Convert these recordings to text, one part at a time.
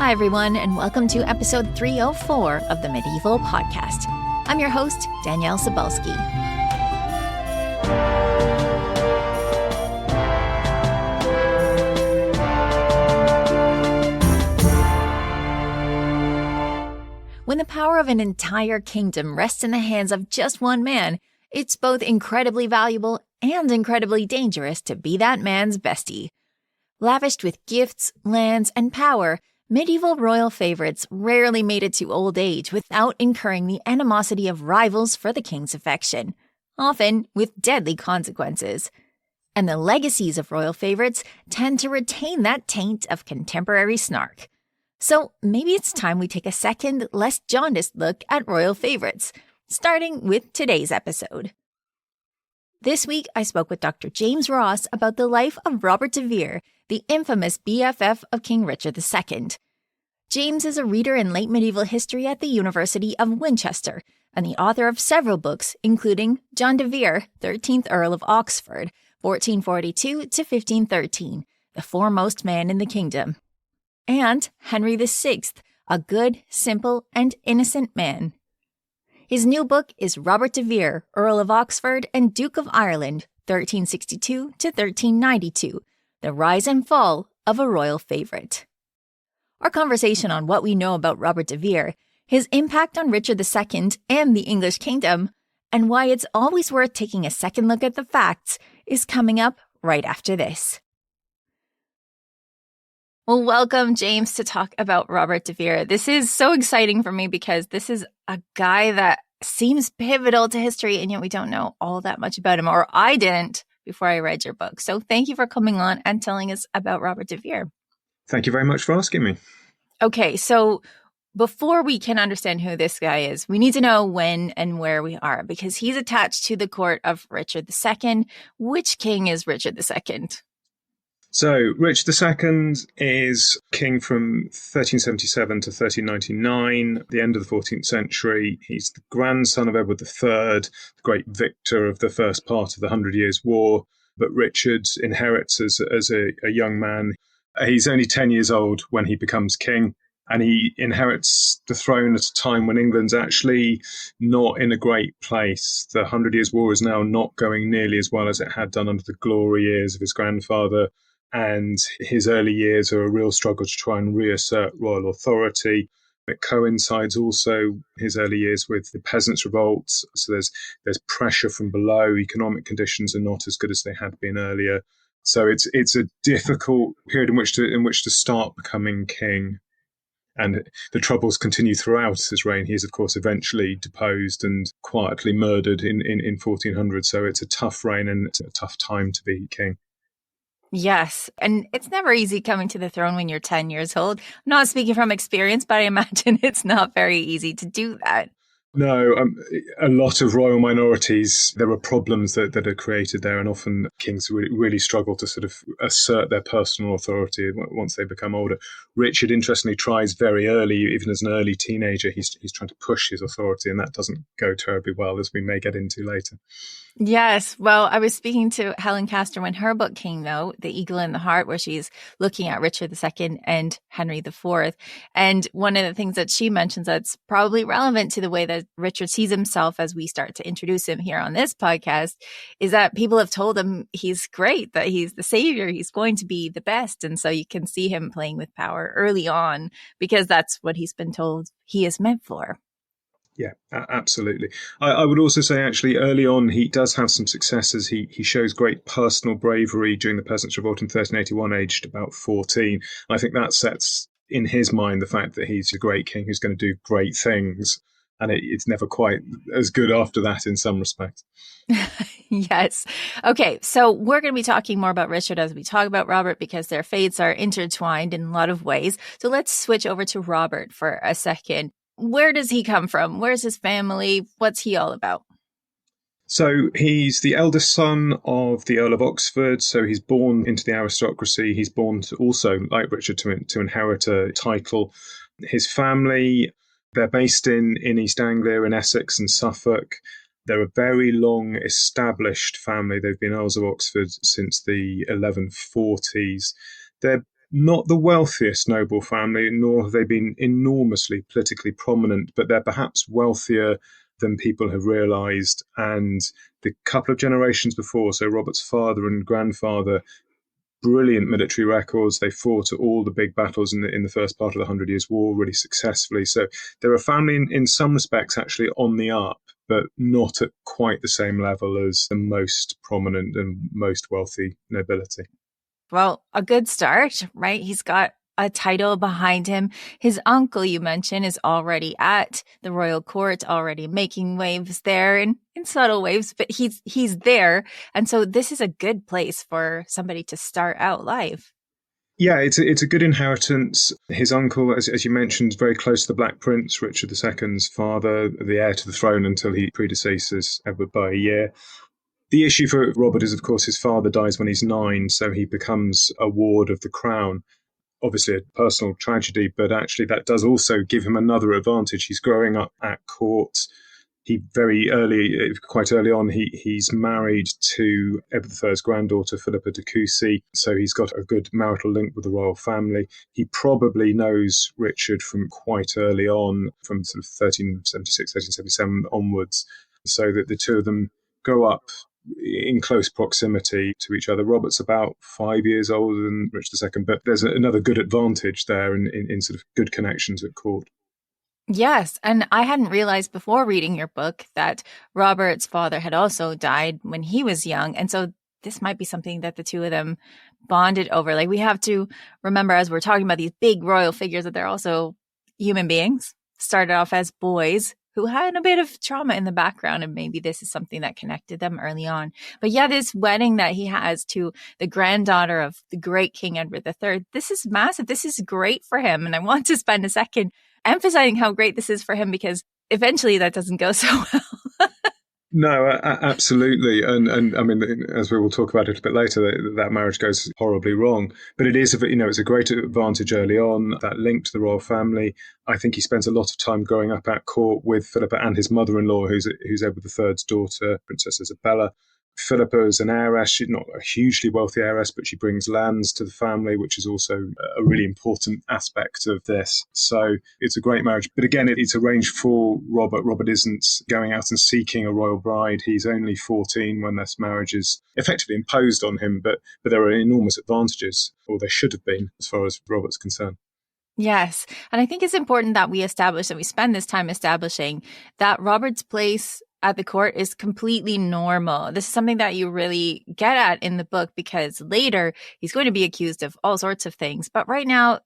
Hi, everyone, and welcome to episode 304 of the Medieval Podcast. I'm your host, Danièle Cybulskie. When the power of an entire kingdom rests in the hands of just one man, it's both incredibly valuable and incredibly dangerous to be that man's bestie. Lavished with gifts, lands, and power, medieval royal favorites rarely made it to old age without incurring the animosity of rivals for the king's affection, often with deadly consequences. And the legacies of royal favorites tend to retain that taint of contemporary snark. So maybe it's time we take a second, less jaundiced look at royal favorites, starting with today's episode. This week, I spoke with Dr. James Ross about the life of Robert de Vere, the infamous BFF of King Richard II. James is a reader in late medieval history at the University of Winchester and the author of several books, including John DeVere, 13th Earl of Oxford, 1442 to 1513, the foremost man in the kingdom, and Henry VI, a good, simple, and innocent man. His new book is Robert de Vere, Earl of Oxford and Duke of Ireland, 1362 to 1392, The Rise and Fall of a Royal Favorite. Our conversation on what we know about Robert de Vere, his impact on Richard II and the English kingdom, and why it's always worth taking a second look at the facts is coming up right after this. Well, welcome, James, to talk about Robert de Vere. This is so exciting for me because this is a guy that seems pivotal to history, and yet we don't know all that much about him, or I didn't before I read your book. So thank you for coming on and telling us about Robert de Vere. Thank you very much for asking me. Okay, so before we can understand who this guy is, we need to know when and where we are, because he's attached to the court of Richard II. Which king is Richard II? So, Richard II is king from 1377 to 1399, the end of the 14th century. He's the grandson of Edward III, the great victor of the first part of the 100 Years' War. But Richard inherits as a young man. He's only 10 years old when he becomes king, and he inherits the throne at a time when England's actually not in a great place. The 100 Years' War is now not going nearly as well as it had done under the glory years of his grandfather. And his early years are a real struggle to try and reassert royal authority. It coincides also, his early years, with the peasants' revolts. So there's pressure from below. Economic conditions are not as good as they had been earlier. So it's a difficult period in which to start becoming king. And the troubles continue throughout his reign. He is, of course, eventually deposed and quietly murdered in 1400. So it's a tough reign and it's a tough time to be king. Yes, and it's never easy coming to the throne when you're 10 years old. I'm not speaking from experience, but I imagine it's not very easy to do that. No, a lot of royal minorities, there are problems that are created there, and often kings really struggle to sort of assert their personal authority once they become older. Richard, interestingly, tries very early, even as an early teenager, he's trying to push his authority, and that doesn't go terribly well, as we may get into later. Yes. Well, I was speaking to Helen Castor when her book came out, The Eagle in the Heart, where she's looking at Richard II and Henry IV. And one of the things that she mentions that's probably relevant to the way that Richard sees himself as we start to introduce him here on this podcast is that people have told him he's great, that he's the savior, he's going to be the best. And so you can see him playing with power early on because that's what he's been told he is meant for. Yeah, absolutely. I would also say, actually, early on, he does have some successes. He shows great personal bravery during the Peasants' Revolt in 1381, aged about 14. I think that sets in his mind the fact that he's a great king who's going to do great things. And it's never quite as good after that in some respects. Yes. Okay, so we're going to be talking more about Richard as we talk about Robert because their fates are intertwined in a lot of ways. So let's switch over to Robert for a second. Where does he come from? Where's his family? What's he all about? So he's the eldest son of the Earl of Oxford. So he's born into the aristocracy. He's born to also, like Richard, to inherit a title. His family, they're based in East Anglia, in Essex and Suffolk. They're a very long established family. They've been Earls of Oxford since the 1140s. They're not the wealthiest noble family, nor have they been enormously politically prominent, but they're perhaps wealthier than people have realised. And the couple of generations before, so Robert's father and grandfather, brilliant military records. They fought at all the big battles in the first part of the 100 Years' War really successfully. So they're a family in some respects actually on the up, but not at quite the same level as the most prominent and most wealthy nobility. Well, a good start, right? He's got a title behind him. His uncle, you mentioned, is already at the royal court, already making waves there in subtle waves, but he's there. And so this is a good place for somebody to start out life. Yeah, it's a good inheritance. His uncle, as you mentioned, very close to the Black Prince, Richard II's father, the heir to the throne until he predeceases Edward by a year. The issue for Robert is, of course, his father dies when he's 9, so he becomes a ward of the crown. Obviously a personal tragedy, but actually that does also give him another advantage. He's growing up at court. He quite early on, he's married to Edward III's granddaughter, Philippa de Courcy, so he's got a good marital link with the royal family. He probably knows Richard from quite early on, from sort of 1376, 1377 onwards, so that the two of them grow up in close proximity to each other. Robert's about 5 years older than Richard II, but there's another good advantage there in sort of good connections at court. Yes, and I hadn't realized before reading your book that Robert's father had also died when he was young. And so this might be something that the two of them bonded over. Like, we have to remember, as we're talking about these big royal figures, that they're also human beings, started off as boys who had a bit of trauma in the background, and maybe this is something that connected them early on. But yeah, this wedding that he has to the granddaughter of the great King Edward III, this is massive. This is great for him. And I want to spend a second emphasizing how great this is for him, because eventually that doesn't go so well. No, absolutely. And I mean, as we will talk about it a bit later, that marriage goes horribly wrong. But it is, it's a great advantage early on, that link to the royal family. I think he spends a lot of time growing up at court with Philippa and his mother-in-law, who's Edward III's daughter, Princess Isabella. Philippa is an heiress. She's not a hugely wealthy heiress, but she brings lands to the family, which is also a really important aspect of this. So it's a great marriage. But again, it's arranged for Robert. Robert isn't going out and seeking a royal bride. He's only 14 when this marriage is effectively imposed on him. But there are enormous advantages, or there should have been, as far as Robert's concerned. Yes. And I think it's important that we spend this time establishing that Robert's place at the court is completely normal. This is something that you really get at in the book, because later he's going to be accused of all sorts of things. But right now,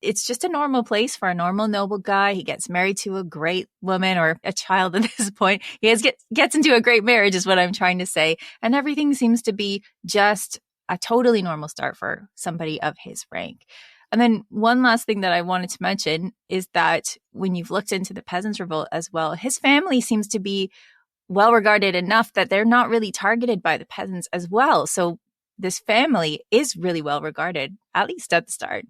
it's just a normal place for a normal noble guy. He gets married to a great woman, or a child at this point. He gets into a great marriage is what I'm trying to say. And everything seems to be just a totally normal start for somebody of his rank. And then one last thing that I wanted to mention is that when you've looked into the Peasants' Revolt as well, his family seems to be well regarded enough that they're not really targeted by the peasants as well. So this family is really well regarded, at least at the start.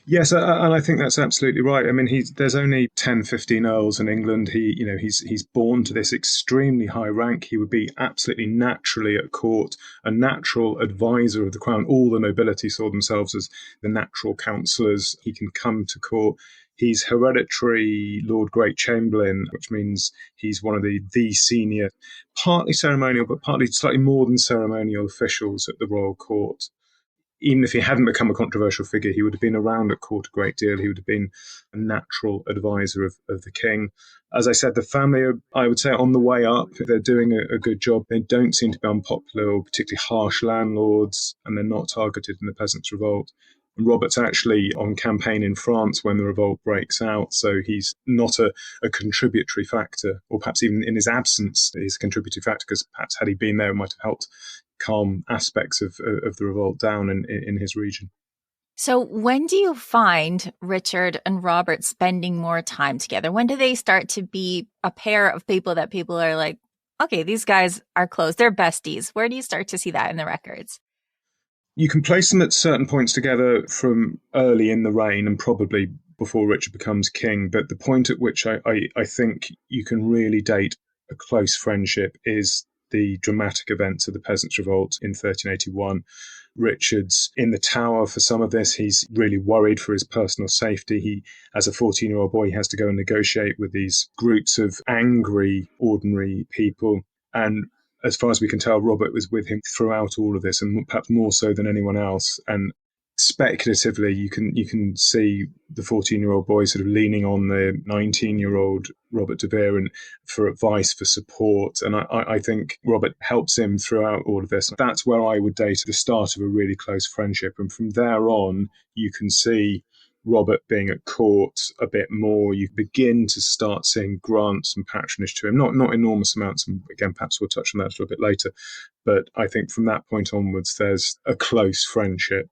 Yes, and I think that's absolutely right. I mean, there's only 10, 15 earls in England. He's born to this extremely high rank. He would be absolutely naturally at court, a natural advisor of the crown. All the nobility saw themselves as the natural counsellors. He can come to court. He's hereditary Lord Great Chamberlain, which means he's one of the senior, partly ceremonial, but partly slightly more than ceremonial officials at the royal court. Even if he hadn't become a controversial figure, he would have been around at court a great deal. He would have been a natural advisor of the king. As I said, the family are, I would say, on the way up. They're doing a good job. They don't seem to be unpopular or particularly harsh landlords, and they're not targeted in the Peasants' Revolt. And Robert's actually on campaign in France when the revolt breaks out, so he's not a contributory factor, or perhaps even in his absence, he's a contributory factor, because perhaps had he been there, it might have helped calm aspects of the revolt down in his region. So when do you find Richard and Robert spending more time together? When do they start to be a pair of people that people are like, okay, these guys are close, they're besties? Where do you start to see that in the records? You can place them at certain points together from early in the reign and probably before Richard becomes king. But the point at which I think you can really date a close friendship is the dramatic events of the Peasants' Revolt in 1381. Richard's in the Tower for some of this. He's really worried for his personal safety. He, as a 14-year-old boy, he has to go and negotiate with these groups of angry, ordinary people. And as far as we can tell, Robert was with him throughout all of this, and perhaps more so than anyone else. And speculatively, you can see the 14-year-old boy sort of leaning on the 19-year-old Robert de Vere and for advice, for support. And I think Robert helps him throughout all of this. That's where I would date the start of a really close friendship. And from there on, you can see Robert being at court a bit more. You begin to start seeing grants and patronage to him, not enormous amounts. And again, perhaps we'll touch on that a little bit later. But I think from that point onwards, there's a close friendship.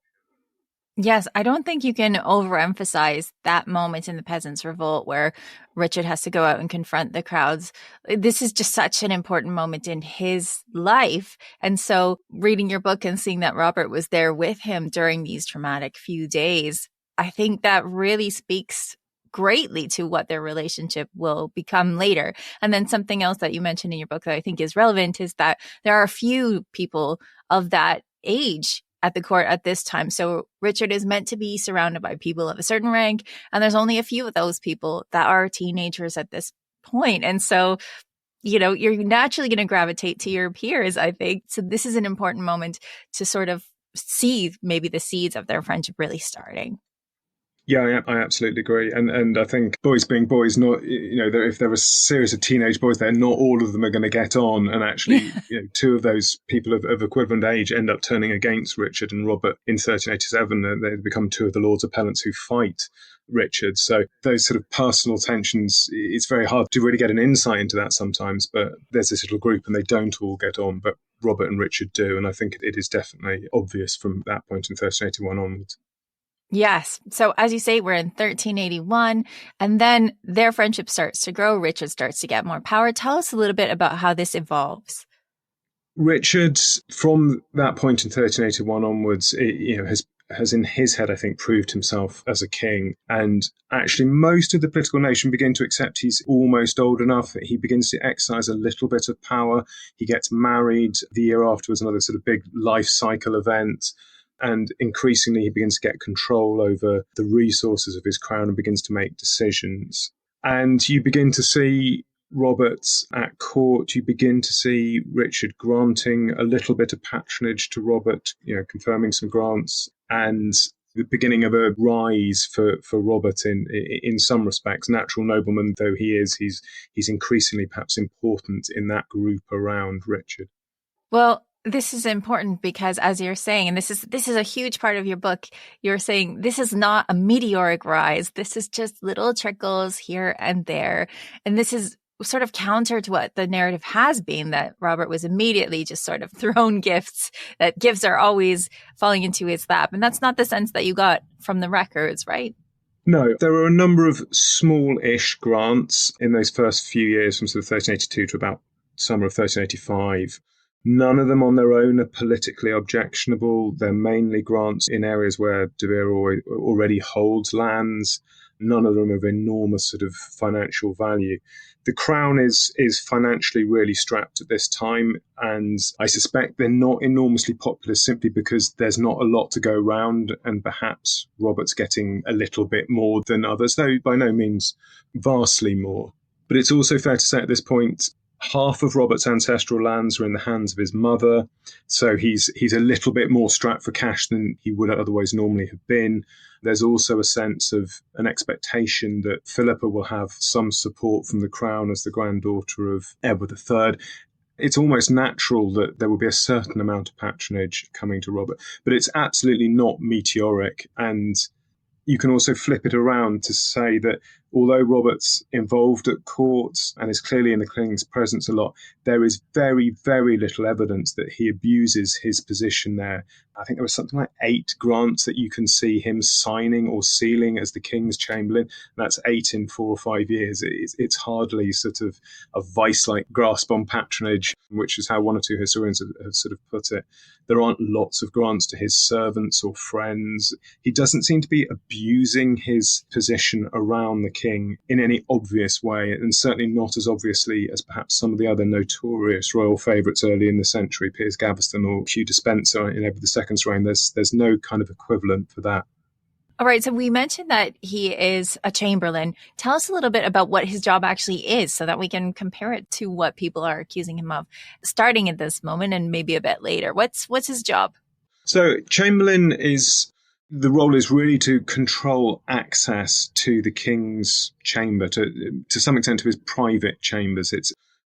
Yes, I don't think you can overemphasize that moment in the Peasants' Revolt where Richard has to go out and confront the crowds. This is just such an important moment in his life. And so reading your book and seeing that Robert was there with him during these traumatic few days, I think that really speaks greatly to what their relationship will become later. And then something else that you mentioned in your book that I think is relevant is that there are few people of that age at the court at this time. So Richard is meant to be surrounded by people of a certain rank, and there's only a few of those people that are teenagers at this point. And so, you're naturally going to gravitate to your peers, I think. So this is an important moment to sort of see maybe the seeds of their friendship really starting. Yeah, I absolutely agree. And I think boys being boys, not, if there are a series of teenage boys there, not all of them are going to get on. And actually, two of those people of equivalent age end up turning against Richard and Robert in 1387. They become two of the Lords Appellants who fight Richard. So those sort of personal tensions, it's very hard to really get an insight into that sometimes. But there's this little group and they don't all get on, but Robert and Richard do. And I think it is definitely obvious from that point in 1381 onwards. Yes. So as you say, we're in 1381, and then their friendship starts to grow. Richard starts to get more power. Tell us a little bit about how this evolves. Richard, from that point in 1381 onwards, has in his head, I think, proved himself as a king. And actually, most of the political nation begin to accept he's almost old enough. He begins to exercise a little bit of power. He gets married. The year afterwards, another sort of big life cycle event. And increasingly, he begins to get control over the resources of his crown and begins to make decisions. And you begin to see Robert at court. You begin to see Richard granting a little bit of patronage to Robert, confirming some grants, and the beginning of a rise for Robert in some respects. Natural nobleman though he is, he's increasingly perhaps important in that group around Richard. Well, this is important because, as you're saying, and this is a huge part of your book, you're saying this is not a meteoric rise. This is just little trickles here and there. And this is sort of counter to what the narrative has been, that Robert was immediately just sort of thrown gifts, that gifts are always falling into his lap. And that's not the sense that you got from the records, right? No, there were a number of small-ish grants in those first few years from sort of 1382 to about summer of 1385. None of them on their own are politically objectionable. They're mainly grants in areas where De Vere already holds lands. None of them are of enormous sort of financial value. The crown is financially really strapped at this time, and I suspect they're not enormously popular simply because there's not a lot to go around, and perhaps Robert's getting a little bit more than others, though by no means vastly more. But it's also fair to say at this point, half of Robert's ancestral lands are in the hands of his mother, so he's a little bit more strapped for cash than he would otherwise normally have been. There's also a sense of an expectation that Philippa will have some support from the crown as the granddaughter of Edward III. It's almost natural that there will be a certain amount of patronage coming to Robert, but it's absolutely not meteoric. And you can also flip it around to say that although Robert's involved at court and is clearly in the king's presence a lot, there is very, very little evidence that he abuses his position there. I think there was something like 8 grants that you can see him signing or sealing as the king's chamberlain. That's 8 in 4 or 5 years. It's hardly sort of a vice-like grasp on patronage, which is how one or two historians have sort of put it. There aren't lots of grants to his servants or friends. He doesn't seem to be abusing his position around the king king in any obvious way, and certainly not as obviously as perhaps some of the other notorious royal favourites early in the century, Piers Gaveston or Hugh Despenser in Edward II's reign. There's no kind of equivalent for that. All right, so we mentioned that he is a chamberlain. Tell us a little bit about what his job actually is so that we can compare it to what people are accusing him of, starting at this moment and maybe a bit later. What's his job? So Chamberlain the role is really to control access to the king's chamber, to some extent to his private chambers.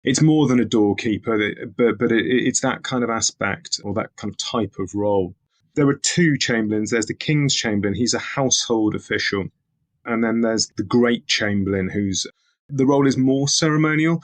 It's more than a doorkeeper, but it's that kind of aspect or that kind of type of role. There are two chamberlains. There's the King's Chamberlain. He's a household official. And then there's the Great Chamberlain, the role is more ceremonial.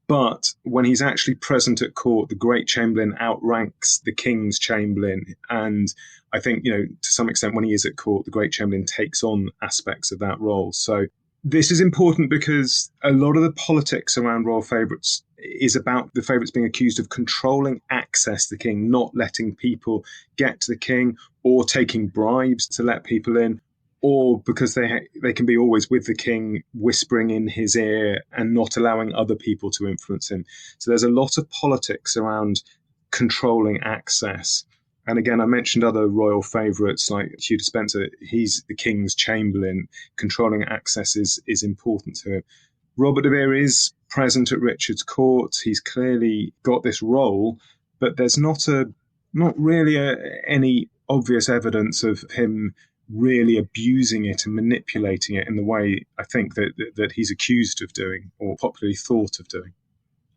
But when he's actually present at court, the Great Chamberlain outranks the King's Chamberlain. And I think, to some extent, when he is at court, the Great Chamberlain takes on aspects of that role. So this is important because a lot of the politics around royal favourites is about the favourites being accused of controlling access to the king, not letting people get to the king, or taking bribes to let people in, or because they can be always with the king, whispering in his ear and not allowing other people to influence him. So there's a lot of politics around controlling access. And again, I mentioned other royal favourites like Hugh Despenser. He's the King's Chamberlain. Controlling access is important to him. Robert de Vere is present at Richard's court. He's clearly got this role, but there's not really any obvious evidence of him really abusing it and manipulating it in the way I think that he's accused of doing or popularly thought of doing.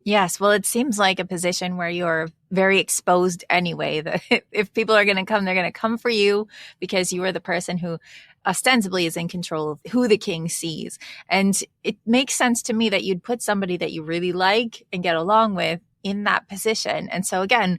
Yes, well, it seems like a position where you're very exposed anyway. That if people are going to come, they're going to come for you because you are the person who ostensibly is in control of who the king sees. And it makes sense to me that you'd put somebody that you really like and get along with in that position. And so again,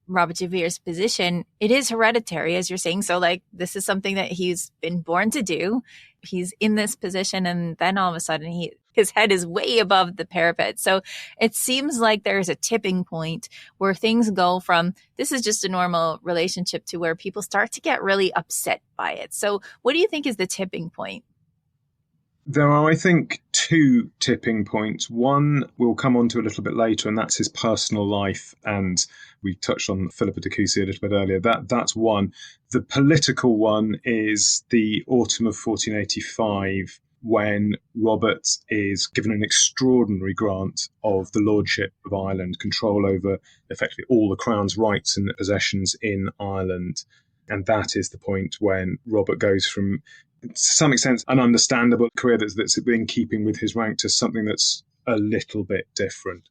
Robert de Vere's position, it is hereditary, as you're saying. So this is something that he's been born to do. He's in this position, and then all of a sudden his head is way above the parapet. So it seems like there's a tipping point where things go from this is just a normal relationship to where people start to get really upset by it. So what do you think is the tipping point? There are, I think, two tipping points. One we'll come on to a little bit later, and that's his personal life. And we touched on Philippa de Courcy a little bit earlier. That's one. The political one is the autumn of 1485, when Robert is given an extraordinary grant of the lordship of Ireland, control over effectively all the crown's rights and possessions in Ireland. And that is the point when Robert goes from, to some extent, an understandable career that's in keeping with his rank to something that's a little bit different.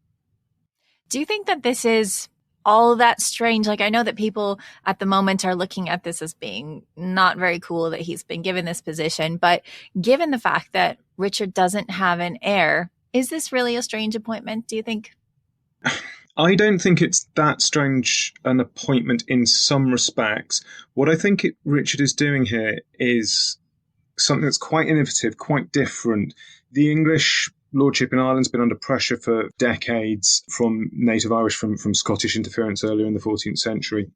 Do you think that this is all that strange? I know that people at the moment are looking at this as being not very cool that he's been given this position, but given the fact that Richard doesn't have an heir, is this really a strange appointment, do you think? I don't think it's that strange an appointment in some respects. What I think Richard is doing here is something that's quite innovative, quite different. The English lordship in Ireland's been under pressure for decades from native Irish, from Scottish interference earlier in the 14th century.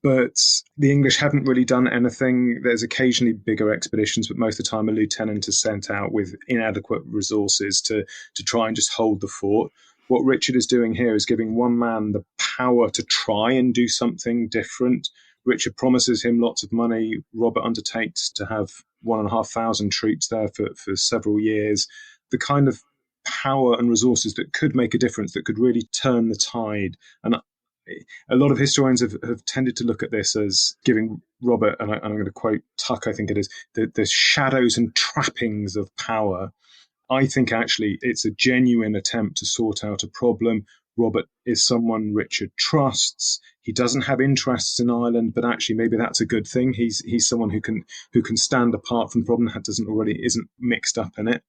But the English haven't really done anything. There's occasionally bigger expeditions, but most of the time a lieutenant is sent out with inadequate resources to try and just hold the fort. What Richard is doing here is giving one man the power to try and do something different. Richard promises him lots of money. Robert undertakes to have 1,500 troops there for several years. The kind of power and resources that could make a difference, that could really turn the tide. And a lot of historians have tended to look at this as giving Robert, and I'm going to quote Tuck, I think it is, the shadows and trappings of power. I think actually it's a genuine attempt to sort out a problem. Robert is someone Richard trusts. He doesn't have interests in Ireland, but actually maybe that's a good thing. He's someone who can stand apart from the problem, that isn't mixed up in it.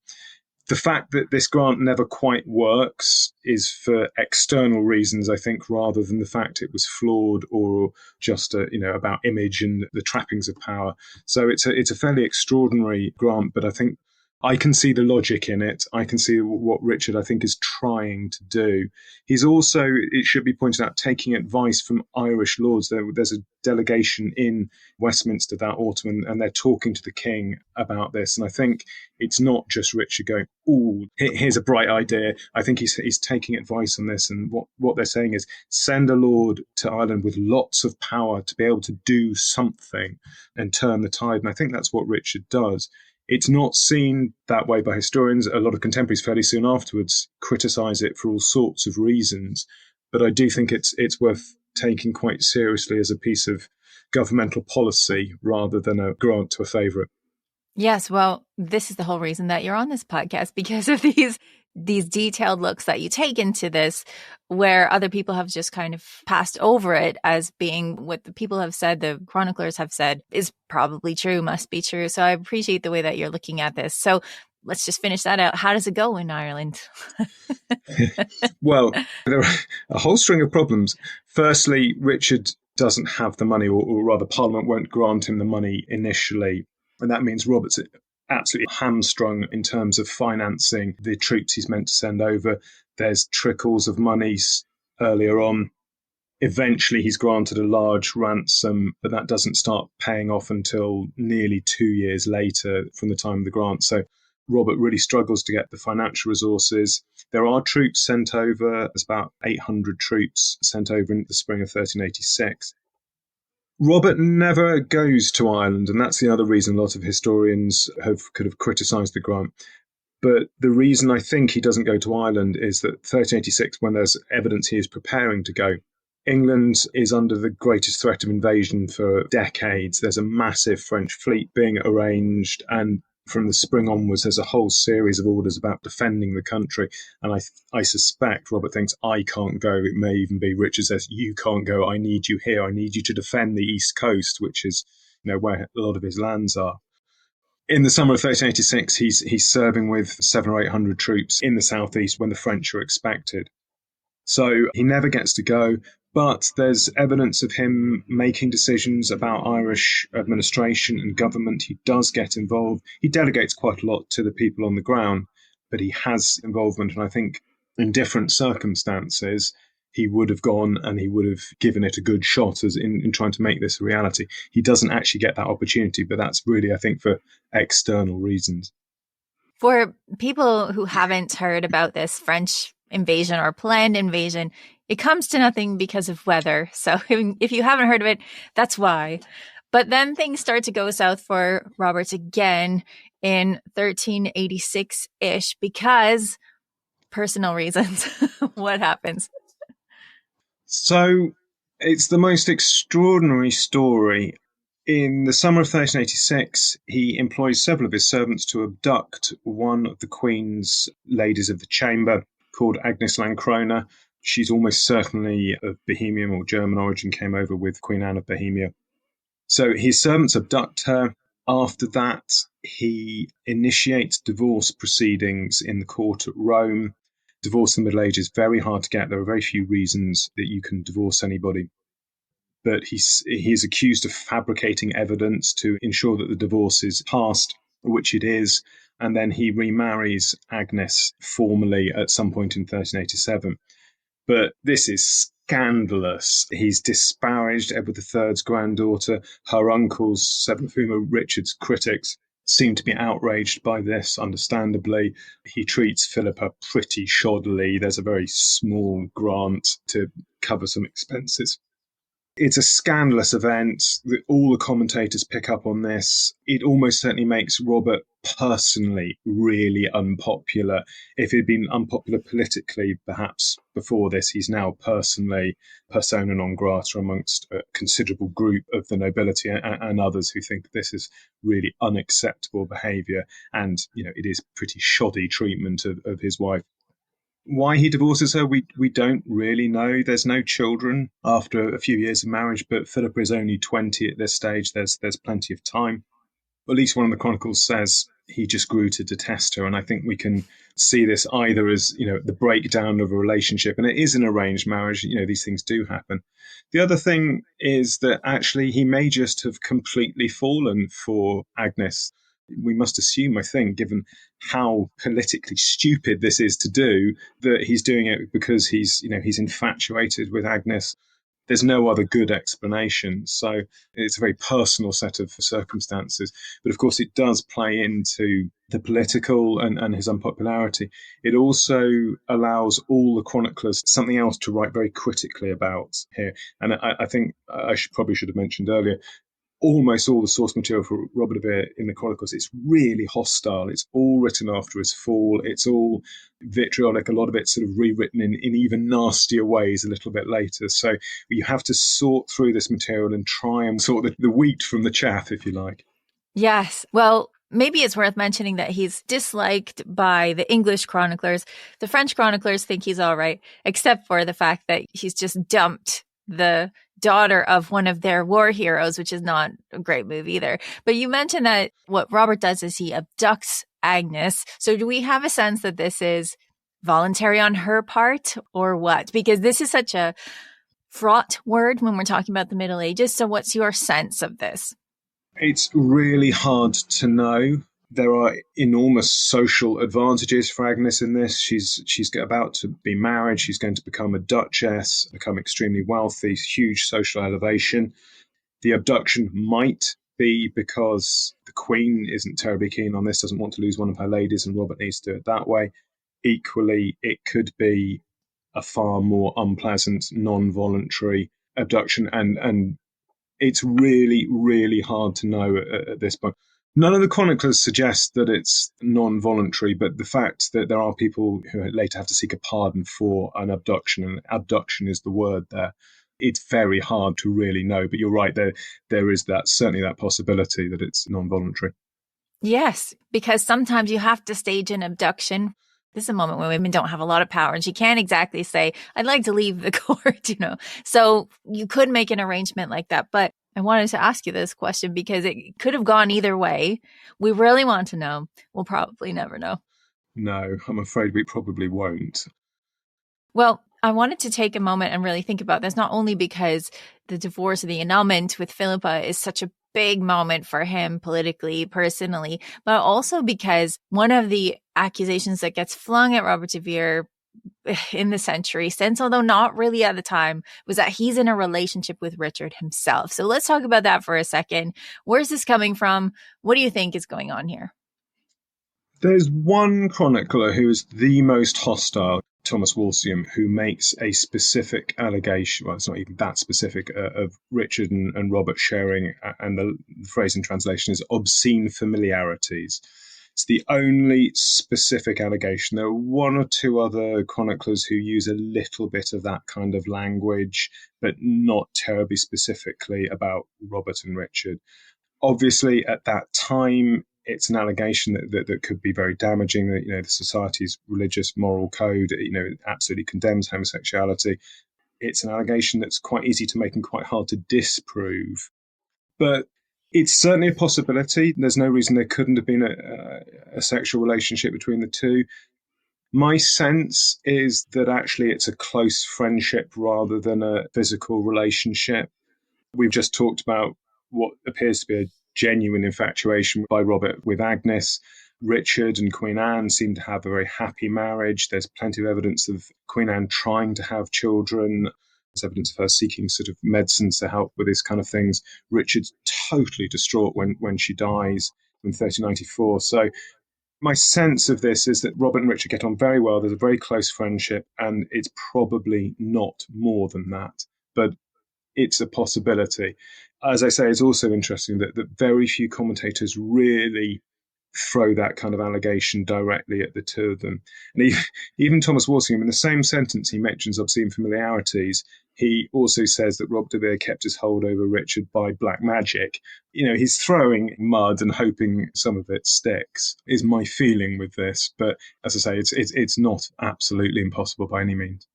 The fact that this grant never quite works is for external reasons, I think, rather than the fact it was flawed or just about image and the trappings of power. So it's a fairly extraordinary grant, but I think I can see the logic in it. I can see what Richard, I think, is trying to do. He's also, it should be pointed out, taking advice from Irish lords. There's a delegation in Westminster that autumn, and they're talking to the king about this. And I think it's not just Richard going, "Ooh, here's a bright idea." I think he's taking advice on this. And what they're saying is, send a lord to Ireland with lots of power to be able to do something and turn the tide. And I think that's what Richard does. It's not seen that way by historians. A lot of contemporaries fairly soon afterwards criticise it for all sorts of reasons. But I do think it's worth taking quite seriously as a piece of governmental policy rather than a grant to a favourite. Yes, well, this is the whole reason that you're on this podcast, because of these detailed looks that you take into this, where other people have just kind of passed over it as being what the people have said, the chroniclers have said, is probably true, must be true. So I appreciate the way that you're looking at this. So let's just finish that out. How does it go in Ireland? Well, there are a whole string of problems. Firstly, Richard doesn't have the money, or rather Parliament won't grant him the money initially. And that means Robert's absolutely hamstrung in terms of financing the troops he's meant to send over. There's trickles of money earlier on. Eventually, he's granted a large ransom, but that doesn't start paying off until nearly 2 years later from the time of the grant. So Robert really struggles to get the financial resources. There are troops sent over. There's about 800 troops sent over in the spring of 1386. Robert never goes to Ireland, and that's the other reason a lot of historians could have criticised the grant. But the reason I think he doesn't go to Ireland is that 1386, when there's evidence he is preparing to go, England is under the greatest threat of invasion for decades. There's a massive French fleet being arranged, and from the spring onwards, there's a whole series of orders about defending the country. And I suspect Robert thinks, I can't go. It may even be Richard says, you can't go. I need you here. I need you to defend the East Coast, which is, where a lot of his lands are. In the summer of 1386, he's serving with 700 or 800 troops in the southeast when the French are expected. So he never gets to go. But there's evidence of him making decisions about Irish administration and government. He does get involved. He delegates quite a lot to the people on the ground, but he has involvement. And I think in different circumstances, he would have gone and he would have given it a good shot as in trying to make this a reality. He doesn't actually get that opportunity, but that's really, I think, for external reasons. For people who haven't heard about this French invasion or planned invasion, it comes to nothing because of weather. So if you haven't heard of it, that's why. But then things start to go south for Robert again in 1386-ish because personal reasons. What happens? So it's the most extraordinary story. In the summer of 1386, he employs several of his servants to abduct one of the Queen's ladies of the chamber, called Agnes Lancrona. She's almost certainly of Bohemian or German origin, came over with Queen Anne of Bohemia. So his servants abduct her. After that, he initiates divorce proceedings in the court at Rome. Divorce in the Middle Ages is very hard to get. There are very few reasons that you can divorce anybody. But he's accused of fabricating evidence to ensure that the divorce is passed, which it is. And then he remarries Agnes formally at some point in 1387. But this is scandalous. He's disparaged Edward III's granddaughter. Her uncles, seven of whom are Richard's critics, seem to be outraged by this, understandably. He treats Philippa pretty shoddily. There's a very small grant to cover some expenses. It's a scandalous event. All the commentators pick up on this. It almost certainly makes Robert personally really unpopular. If he'd been unpopular politically, perhaps before this, he's now personally persona non grata amongst a considerable group of the nobility and others who think this is really unacceptable behaviour. And, it is pretty shoddy treatment of his wife. Why he divorces her, we don't really know. There's no children after a few years of marriage, but Philippa is only 20 at this stage. There's plenty of time. At least one of the chronicles says he just grew to detest her. And I think we can see this either as, the breakdown of a relationship. And it is an arranged marriage. These things do happen. The other thing is that actually he may just have completely fallen for Agnes. We must assume, I think, given how politically stupid this is to do, that he's doing it because he's infatuated with Agnes. There's no other good explanation. So it's a very personal set of circumstances. But of course, it does play into the political and his unpopularity. It also allows all the chroniclers something else to write very critically about here. And I think I probably should have mentioned earlier, almost all the source material for Robert de Vere in the Chronicles, it's really hostile. It's all written after his fall. It's all vitriolic. A lot of it's sort of rewritten in even nastier ways a little bit later. So you have to sort through this material and try and sort the wheat from the chaff, if you like. Yes. Well, maybe it's worth mentioning that he's disliked by the English chroniclers. The French chroniclers think he's all right, except for the fact that he's just dumped the daughter of one of their war heroes, which is not a great move either. But you mentioned that what Robert does is he abducts Agnes. So do we have a sense that this is voluntary on her part or what? Because this is such a fraught word when we're talking about the Middle Ages. So what's your sense of this? It's really hard to know. There are enormous social advantages for Agnes in this. She's about to be married. She's going to become a duchess, become extremely wealthy, huge social elevation. The abduction might be because the Queen isn't terribly keen on this, doesn't want to lose one of her ladies, and Robert needs to do it that way. Equally, it could be a far more unpleasant, non-voluntary abduction, and it's really, really hard to know at this point. None of the chroniclers suggest that it's non-voluntary, but the fact that there are people who later have to seek a pardon for an abduction, and abduction is the word there, it's very hard to really know. But you're right, there is certainly that possibility that it's non-voluntary. Yes, because sometimes you have to stage an abduction. This is a moment when women don't have a lot of power, and she can't exactly say, I'd like to leave the court, So you could make an arrangement like that. But I wanted to ask you this question because it could have gone either way. We really want to know. We'll probably never know. No, I'm afraid we probably won't. Well, I wanted to take a moment and really think about this, not only because the divorce of the annulment with Philippa is such a big moment for him politically, personally, but also because one of the accusations that gets flung at Robert de Vere in the century since, although not really at the time, was that he's in a relationship with Richard himself. So let's talk about that for a second. Where's this coming from? What do you think is going on here? There's one chronicler who is the most hostile, Thomas Walsingham, who makes a specific allegation, well, it's not even that specific, of Richard and Robert sharing, and the phrase in translation is obscene familiarities. It's the only specific allegation. There are one or two other chroniclers who use a little bit of that kind of language, but not terribly specifically about Robert and Richard. Obviously, at that time, it's an allegation that could be very damaging. That the society's religious moral code, absolutely condemns homosexuality. It's an allegation that's quite easy to make and quite hard to disprove. But it's certainly a possibility. There's no reason there couldn't have been a sexual relationship between the two. My sense is that actually it's a close friendship rather than a physical relationship. We've just talked about what appears to be a genuine infatuation by Robert with Agnes. Richard and Queen Anne seem to have a very happy marriage. There's plenty of evidence of Queen Anne trying to have children. There's evidence of her seeking sort of medicines to help with this kind of things. Richard's totally distraught when she dies in 1394. So my sense of this is that Robert and Richard get on very well. There's a very close friendship, and it's probably not more than that. But it's a possibility. As I say, it's also interesting that very few commentators really throw that kind of allegation directly at the two of them. And even Thomas Walsingham, in the same sentence, he mentions obscene familiarities. He also says that Robert de Vere kept his hold over Richard by black magic. He's throwing mud and hoping some of it sticks, is my feeling with this. But as I say, it's not absolutely impossible by any means.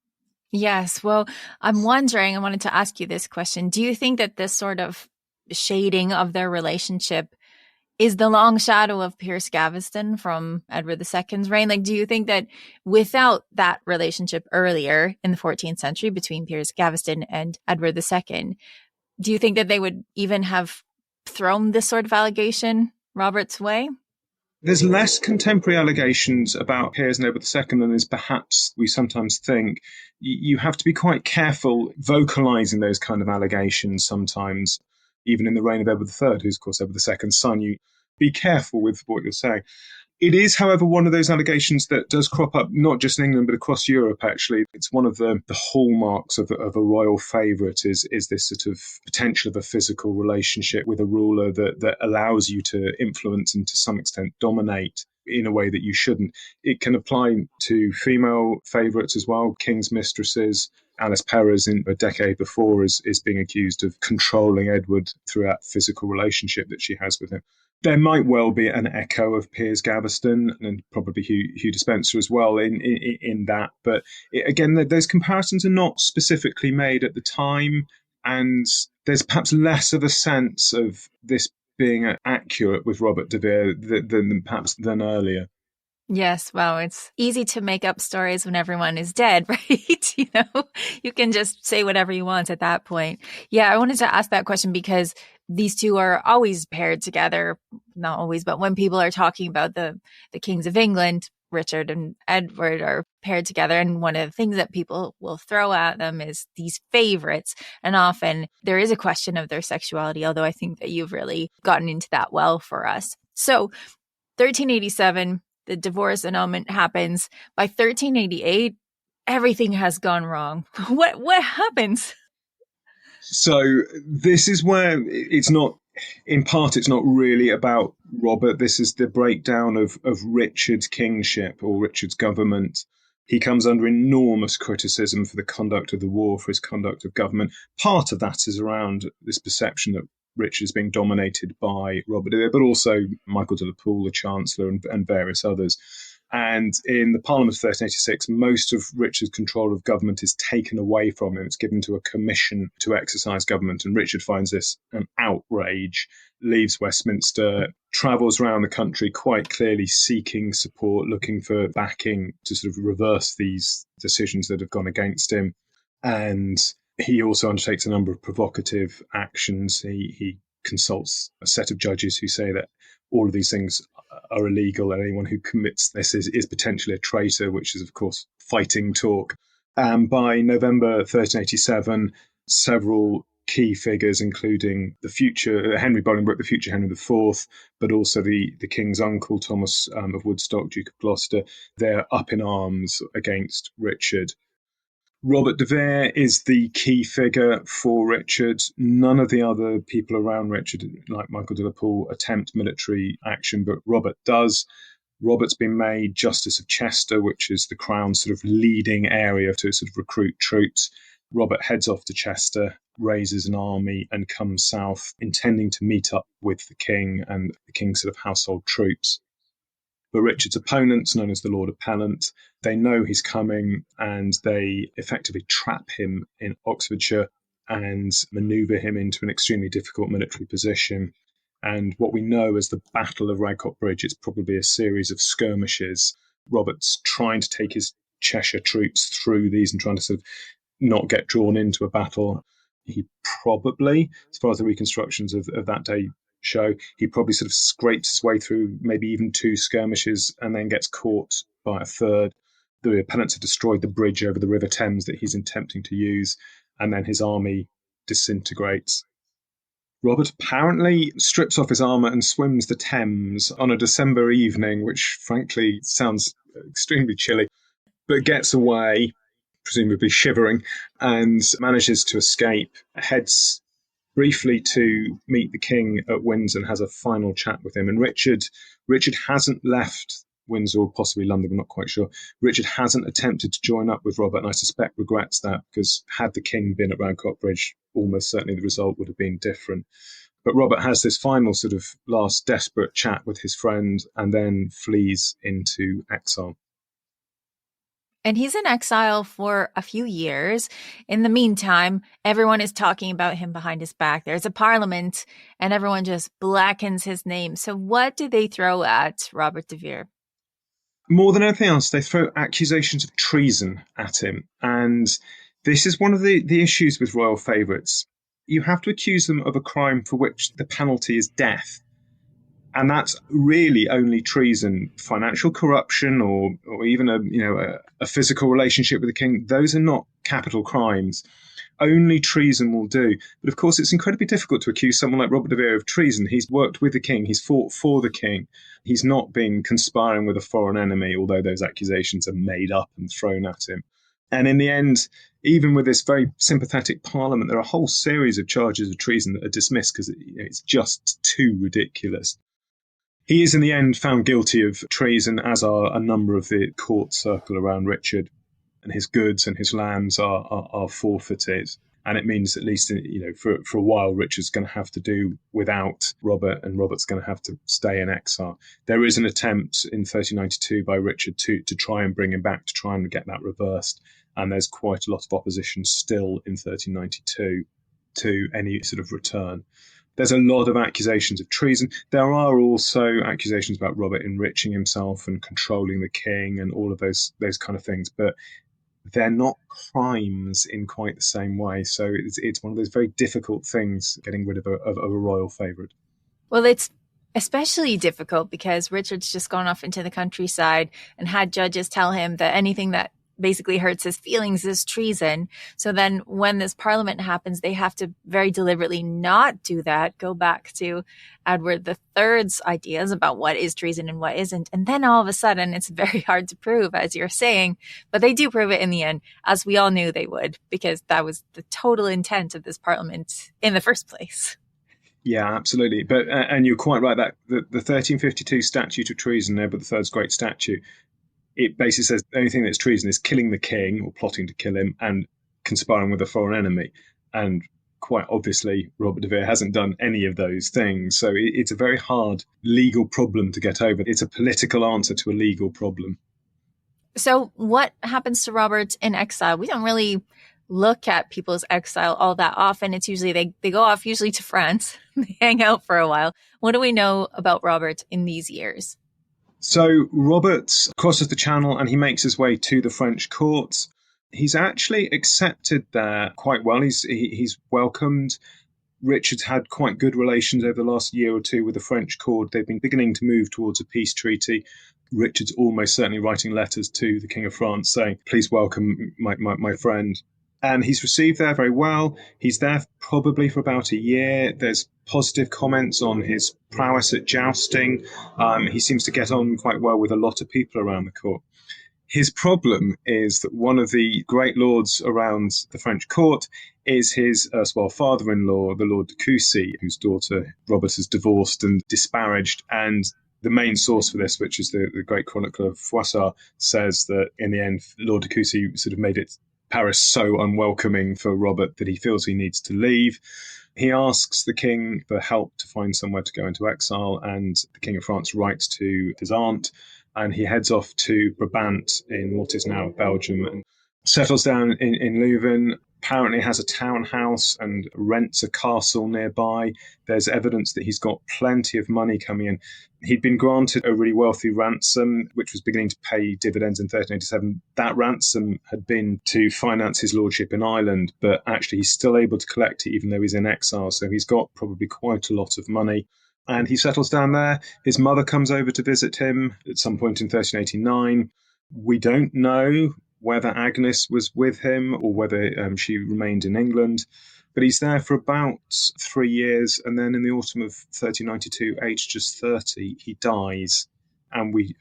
Yes. Well, I'm wondering, I wanted to ask you this question. Do you think that this sort of shading of their relationship is the long shadow of Piers Gaveston from Edward II's reign? Like, do you think that without that relationship earlier in the 14th century between Piers Gaveston and Edward II, do you think that they would even have thrown this sort of allegation Robert's way? There's less contemporary allegations about Piers and Edward II than is perhaps we sometimes think. You have to be quite careful vocalising those kind of allegations sometimes, even in the reign of Edward III, who's, of course, Edward II's son. You be careful with what you're saying. It is, however, one of those allegations that does crop up not just in England but across Europe, actually. It's one of the hallmarks of a royal favourite is this sort of potential of a physical relationship with a ruler that allows you to influence and to some extent dominate in a way that you shouldn't. It can apply to female favourites as well, king's mistresses. Alice Perrers, in a decade before, is being accused of controlling Edward through that physical relationship that she has with him. There might well be an echo of Piers Gaveston and probably Hugh Despenser as well in that. But again, those comparisons are not specifically made at the time, and there's perhaps less of a sense of this being accurate with Robert de Vere than earlier. Yes, well, it's easy to make up stories when everyone is dead, right? You can just say whatever you want at that point. Yeah, I wanted to ask that question because these two are always paired together. Not always, but when people are talking about the kings of England, Richard and Edward are paired together. And one of the things that people will throw at them is these favorites. And often there is a question of their sexuality, although I think that you've really gotten into that well for us. So 1387, the divorce annulment happens. By 1388, everything has gone wrong. What happens? So this is where it's not, in part, it's not really about Robert. This is the breakdown of Richard's kingship or Richard's government. He comes under enormous criticism for the conduct of the war, for his conduct of government. Part of that is around this perception that Richard is being dominated by Robert de Vere, but also Michael de la Pole, the Chancellor, and various others. And in the Parliament of 1386, most of Richard's control of government is taken away from him. It's given to a commission to exercise government. And Richard finds this an outrage, leaves Westminster, travels around the country quite clearly seeking support, looking for backing to sort of reverse these decisions that have gone against him. And he also undertakes a number of provocative actions. He consults a set of judges who say that all of these things are illegal and anyone who commits this is potentially a traitor, which is, of course, fighting talk. And by November 1387, several key figures, including the future Henry Bolingbroke, the future Henry IV, but also the king's uncle, Thomas of Woodstock, Duke of Gloucester, they're up in arms against Richard. Robert de Vere is the key figure for Richard. None of the other people around Richard, like Michael de la Pole, attempt military action, but Robert does. Robert's been made Justice of Chester, which is the Crown's sort of leading area to sort of recruit troops. Robert heads off to Chester, raises an army, and comes south, intending to meet up with the king and the king's sort of household troops. But Richard's opponents, known as the Lord Appellant, they know he's coming and they effectively trap him in Oxfordshire and manoeuvre him into an extremely difficult military position. And what we know as the Battle of Radcot Bridge, it's probably a series of skirmishes. Robert's trying to take his Cheshire troops through these and trying to sort of not get drawn into a battle. He probably, as far as the reconstructions of that day show, he probably sort of scrapes his way through maybe even two skirmishes and then gets caught by a third. The Appellants have destroyed the bridge over the River Thames that he's attempting to use, and then his army disintegrates. Robert apparently strips off his armour and swims the Thames on a December evening, which frankly sounds extremely chilly, but gets away, presumably shivering, and manages to escape, heads briefly to meet the king at Windsor and has a final chat with him. And Richard hasn't left Windsor, or possibly London, we're not quite sure. Richard hasn't attempted to join up with Robert, and I suspect regrets that, because had the king been at Radcot Bridge, almost certainly the result would have been different. But Robert has this final sort of last desperate chat with his friend and then flees into exile. And he's in exile for a few years. In the meantime, everyone is talking about him behind his back. There's a parliament and everyone just blackens his name. So what do they throw at Robert de Vere? More than anything else, they throw accusations of treason at him. And this is one of the issues with royal favourites. You have to accuse them of a crime for which the penalty is death. And that's really only treason. Financial corruption or even a physical relationship with the king, those are not capital crimes. Only treason will do. But of course, it's incredibly difficult to accuse someone like Robert de Vere of treason. He's worked with the king. He's fought for the king. He's not been conspiring with a foreign enemy, although those accusations are made up and thrown at him. And in the end, even with this very sympathetic parliament, there are a whole series of charges of treason that are dismissed because it's just too ridiculous. He is in the end found guilty of treason, as are a number of the court circle around Richard. And his goods and his lands are forfeited. And it means, at least, for a while, Richard's going to have to do without Robert, and Robert's going to have to stay in exile. There is an attempt in 1392 by Richard to try and bring him back, to try and get that reversed. And there's quite a lot of opposition still in 1392 to any sort of return. There's a lot of accusations of treason. There are also accusations about Robert enriching himself and controlling the king and all of those kind of things. But they're not crimes in quite the same way. So it's one of those very difficult things, getting rid of a royal favourite. Well, it's especially difficult because Richard's just gone off into the countryside and had judges tell him that anything that basically hurts his feelings is treason. So then when this parliament happens, they have to very deliberately not do that, go back to Edward III's ideas about what is treason and what isn't. And then all of a sudden, it's very hard to prove, as you're saying, but they do prove it in the end, as we all knew they would, because that was the total intent of this parliament in the first place. Yeah, absolutely. But and you're quite right that the 1352 Statute of Treason, Edward III's great statute, it basically says the only thing that's treason is killing the king or plotting to kill him and conspiring with a foreign enemy. And quite obviously, Robert de Vere hasn't done any of those things. So it's a very hard legal problem to get over. It's a political answer to a legal problem. So what happens to Robert in exile? We don't really look at people's exile all that often. It's usually they go off usually to France. They hang out for a while. What do we know about Robert in these years? So Robert crosses the Channel and he makes his way to the French court. He's actually accepted there quite well. He's welcomed. Richard's had quite good relations over the last year or two with the French court. They've been beginning to move towards a peace treaty. Richard's almost certainly writing letters to the King of France saying, please welcome my friend. And he's received there very well. He's there probably for about a year. There's positive comments on his prowess at jousting. He seems to get on quite well with a lot of people around the court. His problem is that one of the great lords around the French court is his erstwhile father-in-law, the Lord de Coucy, whose daughter Robert has divorced and disparaged. And the main source for this, which is the great chronicler of Froissart, says that in the end, Lord de Coucy sort of made it Paris so unwelcoming for Robert that he feels he needs to leave. He asks the king for help to find somewhere to go into exile, and the King of France writes to his aunt, and he heads off to Brabant in what is now Belgium and settles down in Leuven. Apparently has a townhouse and rents a castle nearby. There's evidence that he's got plenty of money coming in. He'd been granted a really wealthy ransom, which was beginning to pay dividends in 1387. That ransom had been to finance his lordship in Ireland, but actually he's still able to collect it even though he's in exile. So he's got probably quite a lot of money. And he settles down there. His mother comes over to visit him at some point in 1389. We don't know whether Agnes was with him or whether she remained in England. But he's there for about 3 years. And then in the autumn of 1392, aged just 30, he dies. And we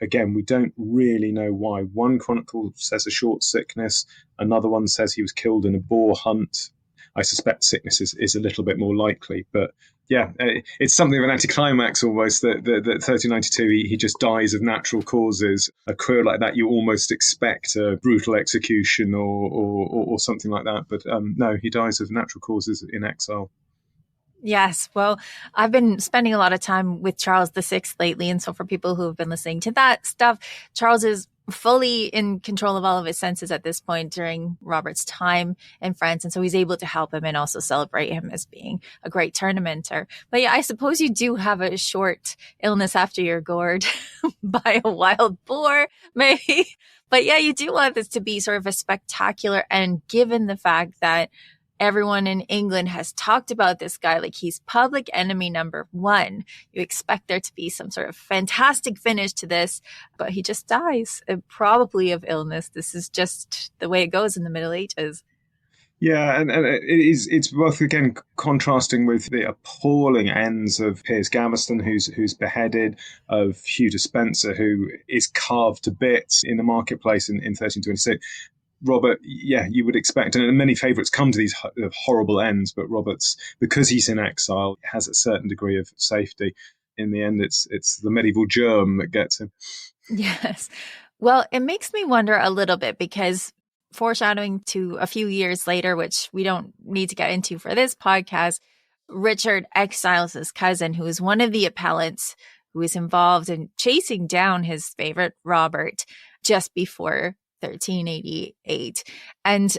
don't really know why. One chronicle says a short sickness. Another one says he was killed in a boar hunt. I suspect sickness is a little bit more likely. But yeah, it's something of an anticlimax almost that 1392, he just dies of natural causes. A career like that, you almost expect a brutal execution or something like that. But no, he dies of natural causes in exile. Yes. Well, I've been spending a lot of time with Charles VI lately. And so for people who have been listening to that stuff, Charles is fully in control of all of his senses at this point during Robert's time in France. And so he's able to help him and also celebrate him as being a great tournamenter. But yeah, I suppose you do have a short illness after you're gored by a wild boar, maybe. But yeah, you do want this to be sort of a spectacular end, given the fact that Everyone in England has talked about this guy like he's public enemy number one. You expect there to be some sort of fantastic finish to this, but he just dies, probably of illness. This is just the way it goes in the Middle Ages. Yeah, and it's both again contrasting with the appalling ends of Piers Gaveston, who's beheaded, of Hugh Despenser, who is carved to bits in the marketplace in 1326. Robert, yeah, you would expect, and many favourites come to these horrible ends, but Robert's, because he's in exile, has a certain degree of safety. In the end, it's the medieval germ that gets him. Yes. Well, it makes me wonder a little bit because foreshadowing to a few years later, which we don't need to get into for this podcast, Richard exiles his cousin, who is one of the appellants who is involved in chasing down his favorite, Robert, just before 1388. And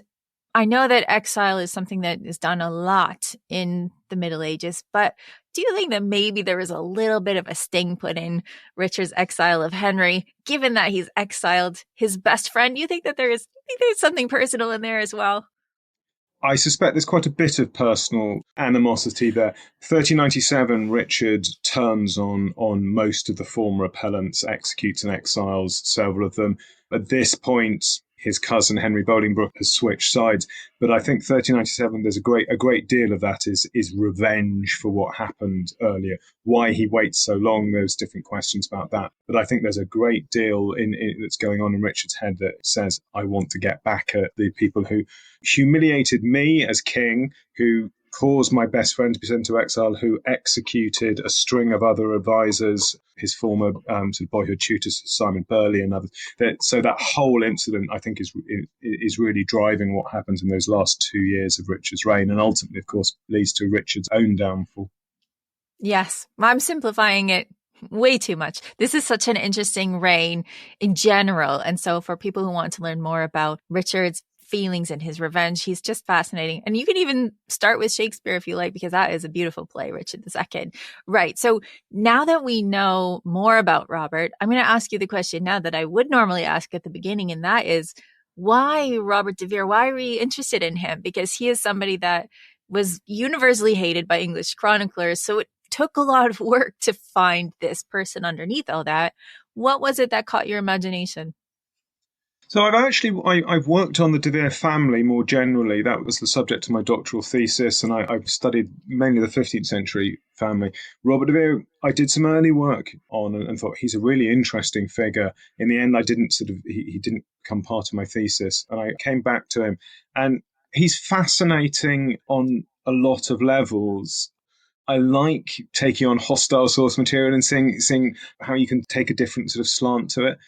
I know that exile is something that is done a lot in the Middle Ages, but do you think that maybe there was a little bit of a sting put in Richard's exile of Henry, given that he's exiled his best friend? You think that there's something personal in there as well? I suspect there's quite a bit of personal animosity there. 1397, Richard turns on most of the former appellants, executes and exiles several of them. At this point, his cousin Henry Bolingbroke has switched sides, but I think 1397 there's a great deal of that is revenge for what happened earlier. Why he waits so long, there's different questions about that, but I think there's a great deal in that's going on in Richard's head that says, I want to get back at the people who humiliated me as king, who caused my best friend to be sent to exile, who executed a string of other advisors, his former sort of boyhood tutors, Simon Burley and others. So that whole incident, I think, is really driving what happens in those last 2 years of Richard's reign, and ultimately, of course, leads to Richard's own downfall. Yes, I'm simplifying it way too much. This is such an interesting reign in general. And so for people who want to learn more about Richard's feelings and his revenge, he's just fascinating. And you can even start with Shakespeare if you like, because that is a beautiful play, Richard II. Right. So now that we know more about Robert, I'm going to ask you the question now that I would normally ask at the beginning, and that is, why Robert de Vere? Why are we interested in him? Because he is somebody that was universally hated by English chroniclers. So it took a lot of work to find this person underneath all that. What was it that caught your imagination? So I've worked on the De Vere family more generally. That was the subject of my doctoral thesis, and I've studied mainly the 15th century family. Robert de Vere, I did some early work on and thought he's a really interesting figure. In the end, he didn't become part of my thesis, and I came back to him. And he's fascinating on a lot of levels. I like taking on hostile source material and seeing how you can take a different sort of slant to it.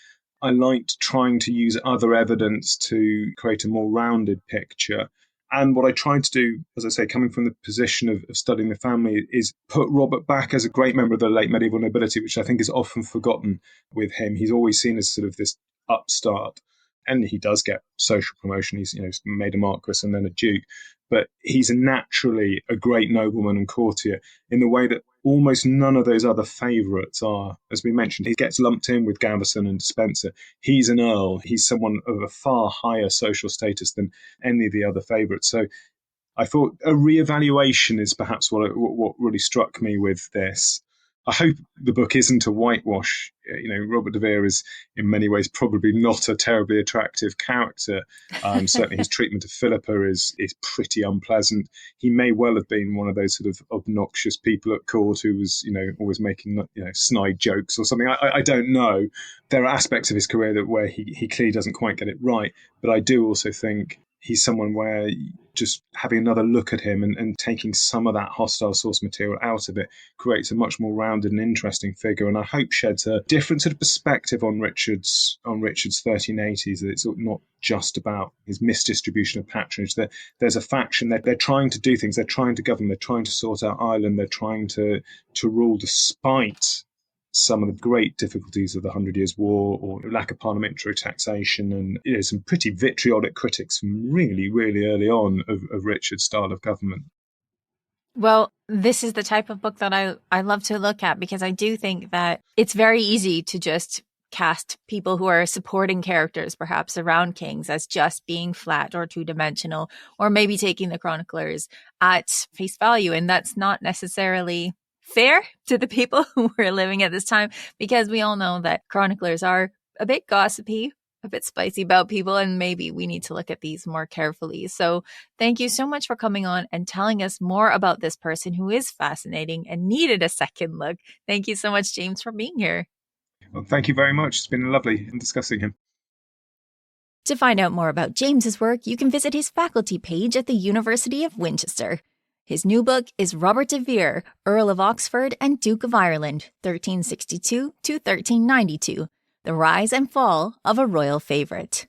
I liked trying to use other evidence to create a more rounded picture. And what I tried to do, as I say, coming from the position of studying the family, is put Robert back as a great member of the late medieval nobility, which I think is often forgotten with him. He's always seen as sort of this upstart. And he does get social promotion. He's made a marquess and then a duke. But he's naturally a great nobleman and courtier in the way that almost none of those other favourites are. As we mentioned, he gets lumped in with Gaveston and Despenser. He's an earl. He's someone of a far higher social status than any of the other favourites. So I thought a reevaluation is perhaps what really struck me with this. I hope the book isn't a whitewash. Robert de Vere is in many ways probably not a terribly attractive character. Certainly his treatment of Philippa is pretty unpleasant. He may well have been one of those sort of obnoxious people at court who was, always making, snide jokes or something. I don't know. There are aspects of his career where he clearly doesn't quite get it right. But I do also think he's someone where just having another look at him and taking some of that hostile source material out of it creates a much more rounded and interesting figure, and I hope sheds a different sort of perspective on Richard's 1380s, that it's not just about his misdistribution of patronage. There's a faction that they're trying to do things, they're trying to govern, they're trying to sort out Ireland, they're trying to rule despite some of the great difficulties of the 100 Years' War or lack of parliamentary taxation, and some pretty vitriolic critics from really, really early on of Richard's style of government. Well, this is the type of book that I love to look at, because I do think that it's very easy to just cast people who are supporting characters perhaps around kings as just being flat or two-dimensional, or maybe taking the chroniclers at face value. And that's not necessarily fair to the people who were living at this time, because we all know that chroniclers are a bit gossipy, a bit spicy about people, and maybe we need to look at these more carefully. So thank you so much for coming on and telling us more about this person who is fascinating and needed a second look. Thank you so much, James, for being here. Well, thank you very much. It's been lovely in discussing him. To find out more about James's work, you can visit his faculty page at the University of Winchester. His new book is Robert de Vere, Earl of Oxford and Duke of Ireland, 1362 to 1392, The Rise and Fall of a Royal Favourite.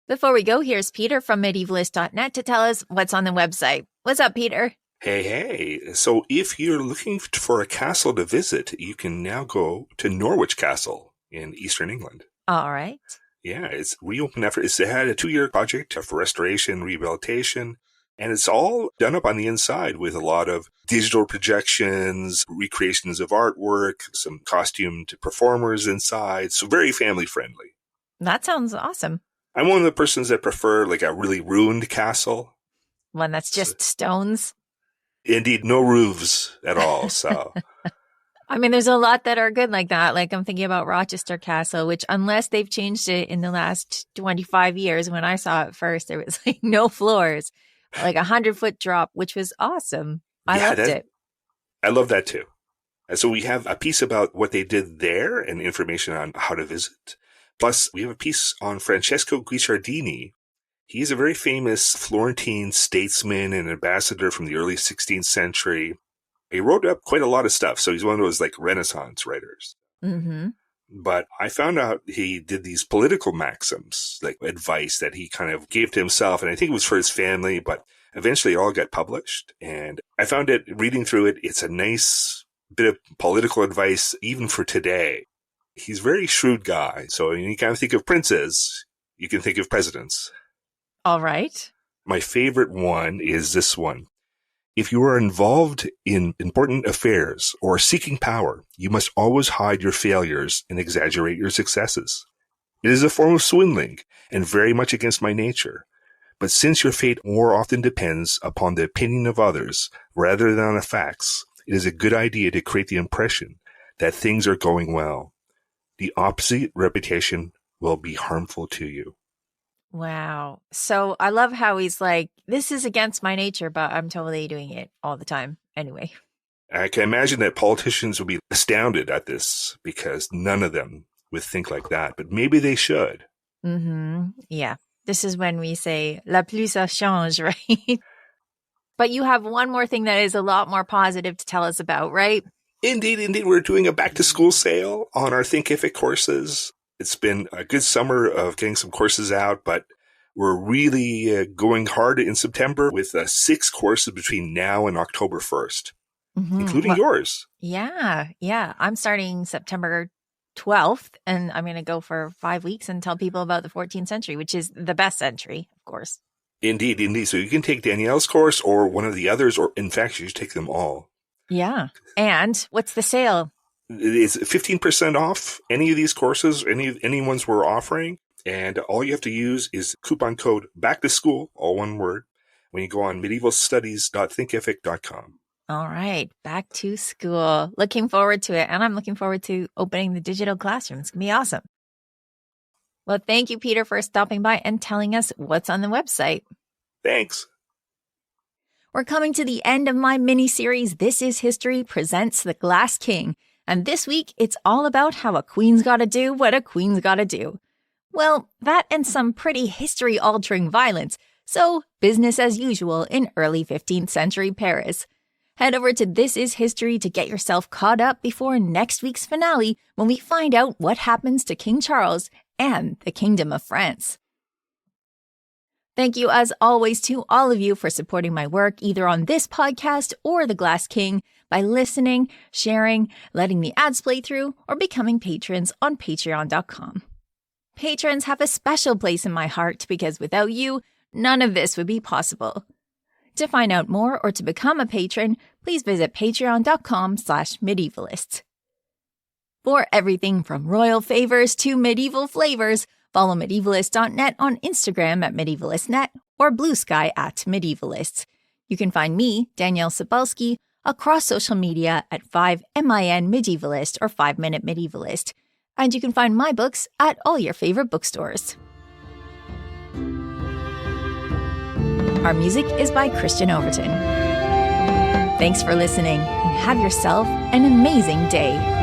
Before we go, here's Peter from medievalist.net to tell us what's on the website. What's up, Peter? Hey. So if you're looking for a castle to visit, you can now go to Norwich Castle in eastern England. All right. Yeah, it's reopened after it had a 2-year project for restoration, rehabilitation, and it's all done up on the inside with a lot of digital projections, recreations of artwork, some costumed performers inside. So very family friendly. That sounds awesome. I'm one of the persons that prefer like a really ruined castle. One that's just stones. Indeed, no roofs at all. So, I mean, there's a lot that are good like that. Like I'm thinking about Rochester Castle, which unless they've changed it in the last 25 years, when I saw it first, there was like no floors, like 100-foot drop, which was awesome. I loved it. I love that too. And so we have a piece about what they did there and information on how to visit. Plus, we have a piece on Francesco Guicciardini. He is a very famous Florentine statesman and ambassador from the early 16th century. He wrote up quite a lot of stuff, so he's one of those like Renaissance writers. Mm-hmm. But I found out he did these political maxims, like advice that he kind of gave to himself, and I think it was for his family, but eventually it all got published. And I found it, reading through it, it's a nice bit of political advice even for today. He's a very shrewd guy, so when you kind of think of princes, you can think of presidents. All right. My favorite one is this one. If you are involved in important affairs or seeking power, you must always hide your failures and exaggerate your successes. It is a form of swindling and very much against my nature. But since your fate more often depends upon the opinion of others rather than on the facts, it is a good idea to create the impression that things are going well. The opposite reputation will be harmful to you. Wow. So I love how he's like, this is against my nature, but I'm totally doing it all the time anyway. I can imagine that politicians would be astounded at this because none of them would think like that, but maybe they should. Mm-hmm. Yeah. This is when we say, la plus ça change, right? But you have one more thing that is a lot more positive to tell us about, right? Indeed. We're doing a back-to-school sale on our Thinkific courses. It's been a good summer of getting some courses out, but we're really going hard in September with 6 courses between now and October 1st, including yours. Yeah. I'm starting September 12th, and I'm going to go for 5 weeks and tell people about the 14th century, which is the best century, of course. Indeed. So you can take Danielle's course or one of the others, or in fact, you should take them all. Yeah. And what's the sale? It's 15% off any of these courses, any ones we're offering. And all you have to use is coupon code BACKTOSCHOOL, all one word, when you go on medievalstudies.thinkific.com. All right. Back to school. Looking forward to it. And I'm looking forward to opening the digital classroom. It's going to be awesome. Well, thank you, Peter, for stopping by and telling us what's on the website. Thanks. We're coming to the end of my mini-series, This Is History Presents The Glass King. And this week, it's all about how a queen's gotta do what a queen's gotta do. Well, that and some pretty history-altering violence. So, business as usual in early 15th century Paris. Head over to This Is History to get yourself caught up before next week's finale when we find out what happens to King Charles and the Kingdom of France. Thank you, as always, to all of you for supporting my work either on this podcast or The Glass King by listening, sharing, letting the ads play through, or becoming patrons on patreon.com. Patrons have a special place in my heart because without you, none of this would be possible. To find out more or to become a patron, please visit patreon.com/medievalists. For everything from royal favors to medieval flavors, follow medievalist.net on Instagram at medievalistnet or Blue Sky at medievalists. You can find me, Danièle Cybulskie, across social media at 5MIN Medievalist or 5 Minute Medievalist. And you can find my books at all your favorite bookstores. Our music is by Christian Overton. Thanks for listening, and have yourself an amazing day.